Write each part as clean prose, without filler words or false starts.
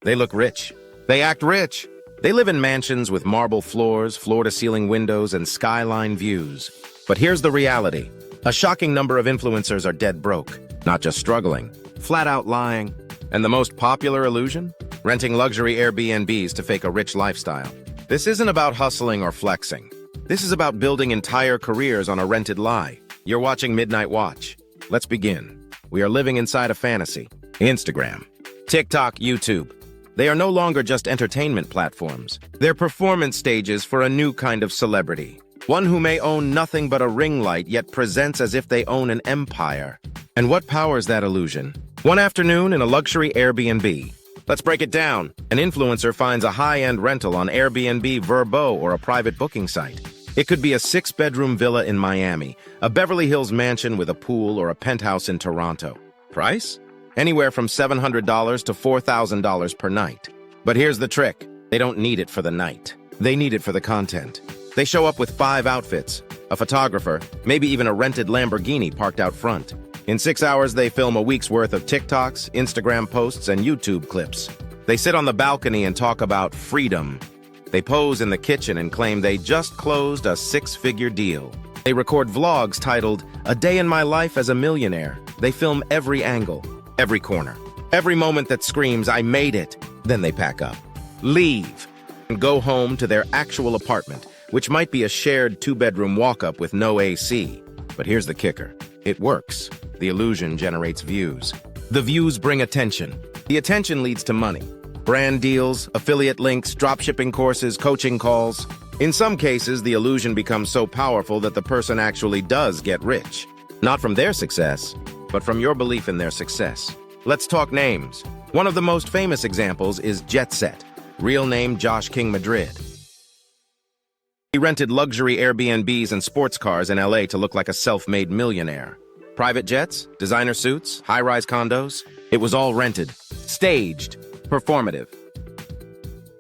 They look rich. They act rich. They live in mansions with marble floors, floor-to-ceiling windows, and skyline views. But here's the reality. A shocking number of influencers are dead broke, not just struggling, flat-out lying. And the most popular illusion? Renting luxury Airbnbs to fake a rich lifestyle. This isn't about hustling or flexing. This is about building entire careers on a rented lie. You're watching Midnight Watch. Let's begin. We are living inside a fantasy. Instagram, TikTok, YouTube. They are no longer just entertainment platforms. They're performance stages for a new kind of celebrity. One who may own nothing but a ring light, yet presents as if they own an empire. And what powers that illusion? One afternoon in a luxury Airbnb. Let's break it down. An influencer finds a high-end rental on Airbnb, Vrbo, or a private booking site. It could be a 6-bedroom villa in Miami, a Beverly Hills mansion with a pool, or a penthouse in Toronto. Price? Anywhere from $700 to $4,000 per night. But here's the trick. They don't need it for the night. They need it for the content. They show up with 5 outfits, a photographer, maybe even a rented Lamborghini parked out front. In 6 hours, they film a week's worth of TikToks, Instagram posts, and YouTube clips. They sit on the balcony and talk about freedom. They pose in the kitchen and claim they just closed a 6-figure deal. They record vlogs titled, "A Day in My Life as a Millionaire." They film every angle, every corner, every moment that screams, "I made it." Then they pack up, leave, and go home to their actual apartment, which might be a shared 2-bedroom walk-up with no AC. But here's the kicker. It works. The illusion generates views. The views bring attention. The attention leads to money. Brand deals, affiliate links, dropshipping courses, coaching calls. In some cases, the illusion becomes so powerful that the person actually does get rich. Not from their success, but from your belief in their success. Let's talk names. One of the most famous examples is Jet Set, real name Josh King Madrid. He rented luxury Airbnbs and sports cars in LA to look like a self-made millionaire. Private jets, designer suits, high-rise condos. It was all rented, staged, performative.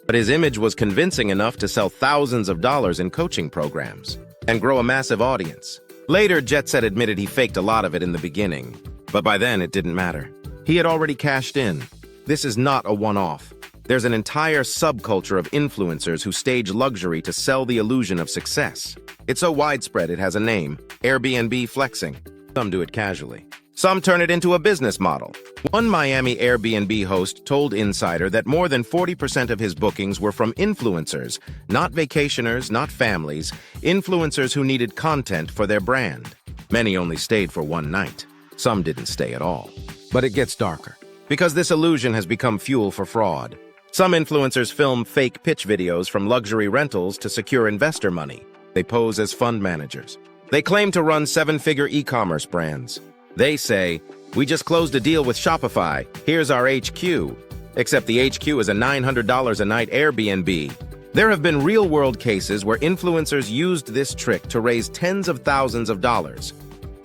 But his image was convincing enough to sell thousands of dollars in coaching programs and grow a massive audience. Later, Jet Set admitted he faked a lot of it in the beginning, but by then it didn't matter. He had already cashed in. This is not a one-off. There's an entire subculture of influencers who stage luxury to sell the illusion of success. It's so widespread it has a name, Airbnb flexing. Some do it casually. Some turn it into a business model. One Miami Airbnb host told Insider that more than 40% of his bookings were from influencers, not vacationers, not families, influencers who needed content for their brand. Many only stayed for one night. Some didn't stay at all. But it gets darker, because this illusion has become fuel for fraud. Some influencers film fake pitch videos from luxury rentals to secure investor money. They pose as fund managers. They claim to run 7-figure e-commerce brands. They say, "We just closed a deal with Shopify. Here's our HQ." Except the HQ is a $900 a night Airbnb. There have been real-world cases where influencers used this trick to raise tens of thousands of dollars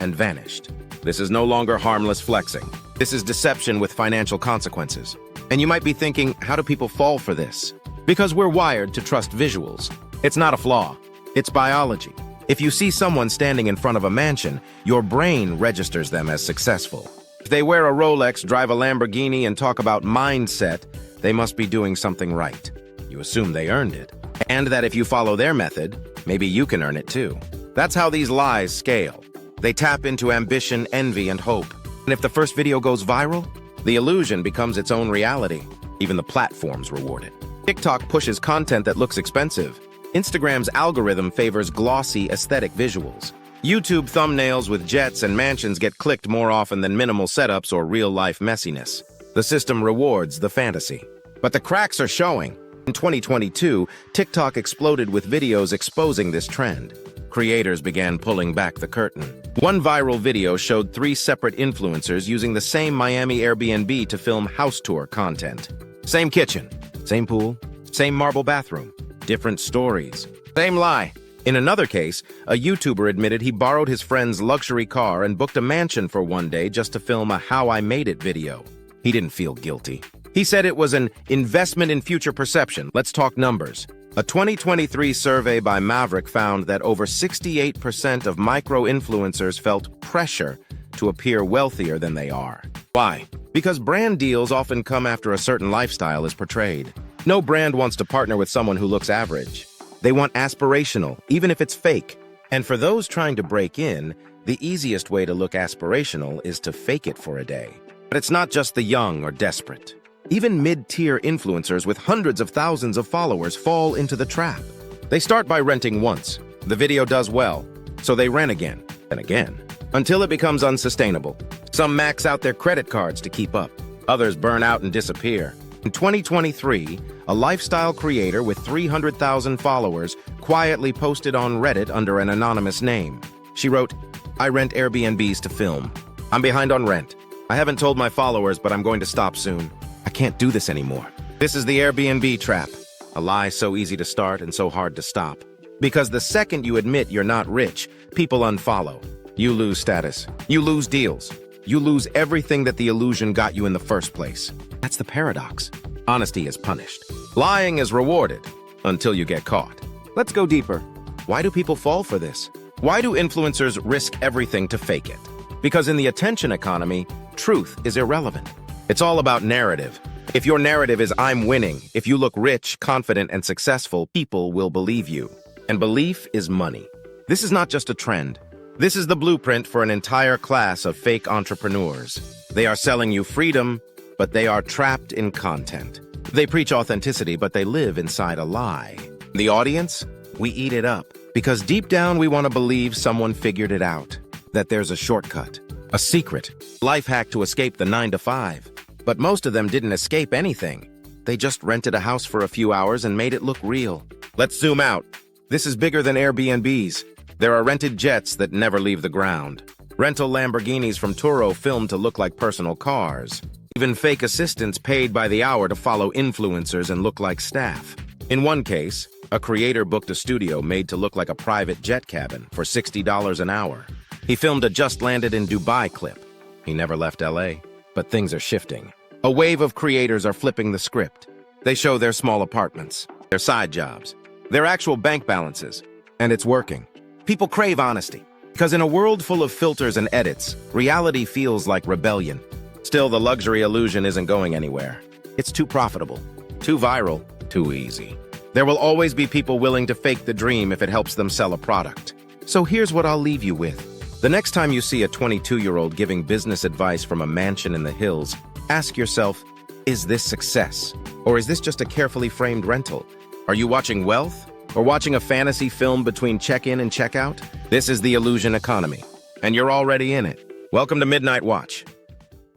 and vanished. This is no longer harmless flexing. This is deception with financial consequences. And you might be thinking, how do people fall for this? Because we're wired to trust visuals. It's not a flaw. It's biology. If you see someone standing in front of a mansion, your brain registers them as successful. If they wear a Rolex, drive a Lamborghini, and talk about mindset, they must be doing something right. You assume they earned it. And that if you follow their method, maybe you can earn it too. That's how these lies scale. They tap into ambition, envy, and hope. And if the first video goes viral, the illusion becomes its own reality. Even the platforms reward it. TikTok pushes content that looks expensive. Instagram's algorithm favors glossy, aesthetic visuals. YouTube thumbnails with jets and mansions get clicked more often than minimal setups or real-life messiness. The system rewards the fantasy. But the cracks are showing. In 2022, TikTok exploded with videos exposing this trend. Creators began pulling back the curtain. One viral video showed 3 separate influencers using the same Miami Airbnb to film house tour content. Same kitchen, same pool, same marble bathroom. Different stories. Same lie. In another case, a YouTuber admitted he borrowed his friend's luxury car and booked a mansion for one day just to film a How I Made It video. He didn't feel guilty. He said it was an investment in future perception. Let's talk numbers. A 2023 survey by Maverick found that over 68% of micro-influencers felt pressure to appear wealthier than they are. Why? Because brand deals often come after a certain lifestyle is portrayed. No brand wants to partner with someone who looks average. They want aspirational, even if it's fake. And for those trying to break in, the easiest way to look aspirational is to fake it for a day. But it's not just the young or desperate. Even mid-tier influencers with hundreds of thousands of followers fall into the trap. They start by renting once. The video does well, so they rent again and again, until it becomes unsustainable. Some max out their credit cards to keep up. Others burn out and disappear. In 2023, a lifestyle creator with 300,000 followers quietly posted on Reddit under an anonymous name. She wrote, "I rent Airbnbs to film. I'm behind on rent. I haven't told my followers, but I'm going to stop soon. I can't do this anymore." This is the Airbnb trap, a lie so easy to start and so hard to stop. Because the second you admit you're not rich, people unfollow. You lose status. You lose deals. You lose everything that the illusion got you in the first place. That's the paradox. Honesty is punished. Lying is rewarded until you get caught. Let's go deeper. Why do people fall for this? Why do influencers risk everything to fake it? Because in the attention economy, truth is irrelevant. It's all about narrative. If your narrative is "I'm winning," if you look rich, confident, and successful, people will believe you. And belief is money. This is not just a trend. This is the blueprint for an entire class of fake entrepreneurs. They are selling you freedom, but they are trapped in content. They preach authenticity, but they live inside a lie. The audience? We eat it up. Because deep down we want to believe someone figured it out. That there's a shortcut, a secret, life hack to escape the 9 to 5. But most of them didn't escape anything. They just rented a house for a few hours and made it look real. Let's zoom out. This is bigger than Airbnbs. There are rented jets that never leave the ground. Rental Lamborghinis from Turo filmed to look like personal cars. Even fake assistants paid by the hour to follow influencers and look like staff. In one case, a creator booked a studio made to look like a private jet cabin for $60 an hour. He filmed a just landed in Dubai clip. He never left LA. But things are shifting. A wave of creators are flipping the script. They show their small apartments, their side jobs, their actual bank balances. And it's working. People crave honesty. Because in a world full of filters and edits, reality feels like rebellion. Still, the luxury illusion isn't going anywhere. It's too profitable, too viral, too easy. There will always be people willing to fake the dream if it helps them sell a product. So here's what I'll leave you with. The next time you see a 22-year-old giving business advice from a mansion in the hills, ask yourself, is this success? Or is this just a carefully framed rental? Are you watching wealth? Or watching a fantasy film between check-in and check-out? This is the illusion economy, and you're already in it. Welcome to Midnight Watch.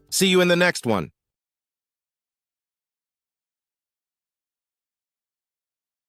See you in the next one.